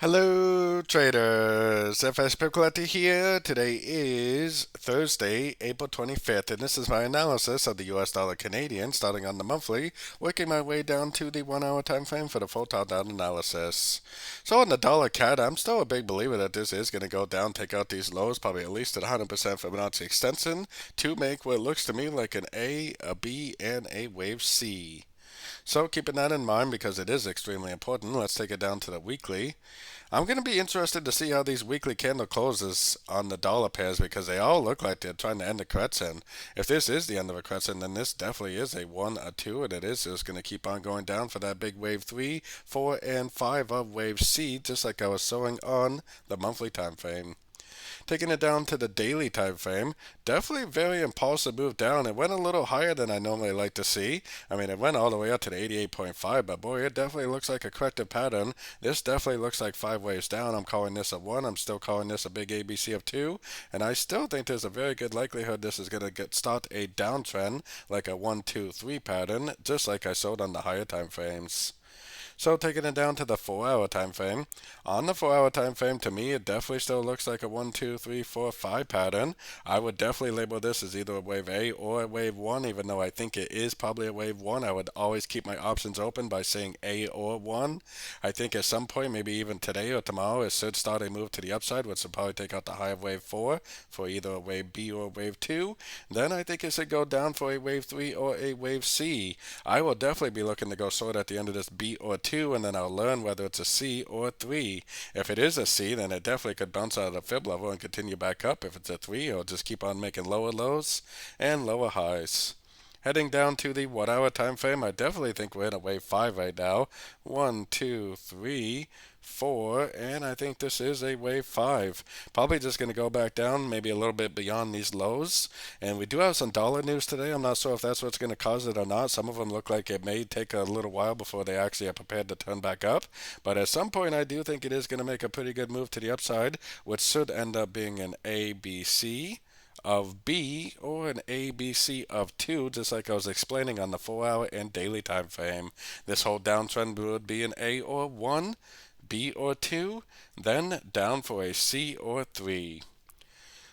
Hello traders, FX Pip Collector here. Today is Thursday, April 25th, and this is my analysis of the US dollar Canadian starting on the monthly, working my way down to the 1 hour time frame for the full top down analysis. So on the dollar CAD, I'm still a big believer that this is going to go down, take out these lows, probably at least at 100% Fibonacci extension to make what looks to me like an A, a B, and a wave C. So keeping that in mind because it is extremely important, let's take it down to the weekly. I'm going to be interested to see how these weekly candle closes on the dollar pairs because they all look like they're trying to end a crescent. If this is the end of a crescent, then this definitely is a 1, a 2, and it is just going to keep on going down for that big wave 3, 4, and 5 of wave C, just like I was showing on the monthly time frame. Taking it down to the daily time frame, definitely very impulsive move down. It went a little higher than I normally like to see. I mean, it went all the way up to the 88.5, but boy, it definitely looks like a corrective pattern. This definitely looks like 5 waves down. I'm calling this a 1. I'm still calling this a big ABC of 2, and I still think there's a very good likelihood this is going to start a downtrend like a 1, 2, 3 pattern, just like I showed on the higher time frames. So taking it down to the 4 hour time frame. On the 4 hour time frame, to me, it definitely still looks like a 1, 2, 3, 4, 5 pattern. I would definitely label this as either a wave A or a wave 1, even though I think it is probably a wave 1. I would always keep my options open by saying A or 1. I think at some point, maybe even today or tomorrow, it should start a move to the upside, which would probably take out the high of wave 4 for either a wave B or a wave 2. Then I think it should go down for a wave 3 or a wave C. I will definitely be looking to go short at the end of this B or 2, and then I'll learn whether it's a C or a 3. If it is a C, then it definitely could bounce out of the fib level and continue back up. If it's a 3, it'll just keep on making lower lows and lower highs. Heading down to the 1 hour time frame, I definitely think we're in a wave 5 right now. 1, 2, 3, 4, and I think this is a wave 5. Probably just going to go back down, maybe a little bit beyond these lows. And we do have some dollar news today. I'm not sure if that's what's going to cause it or not. Some of them look like it may take a little while before they actually are prepared to turn back up. But at some point, I do think it is going to make a pretty good move to the upside, which should end up being an ABC of B or an ABC of 2, just like I was explaining on the 4 hour and daily time frame. This whole downtrend would be an A or 1, B or 2, then down for a C or 3.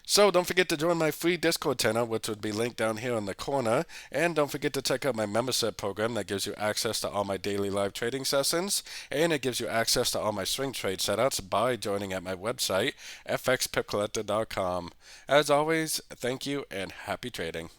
So don't forget to join my free Discord channel, which would be linked down here in the corner. And don't forget to check out my membership program that gives you access to all my daily live trading sessions. And it gives you access to all my swing trade setups by joining at my website, fxpipcollector.com. As always, thank you and happy trading.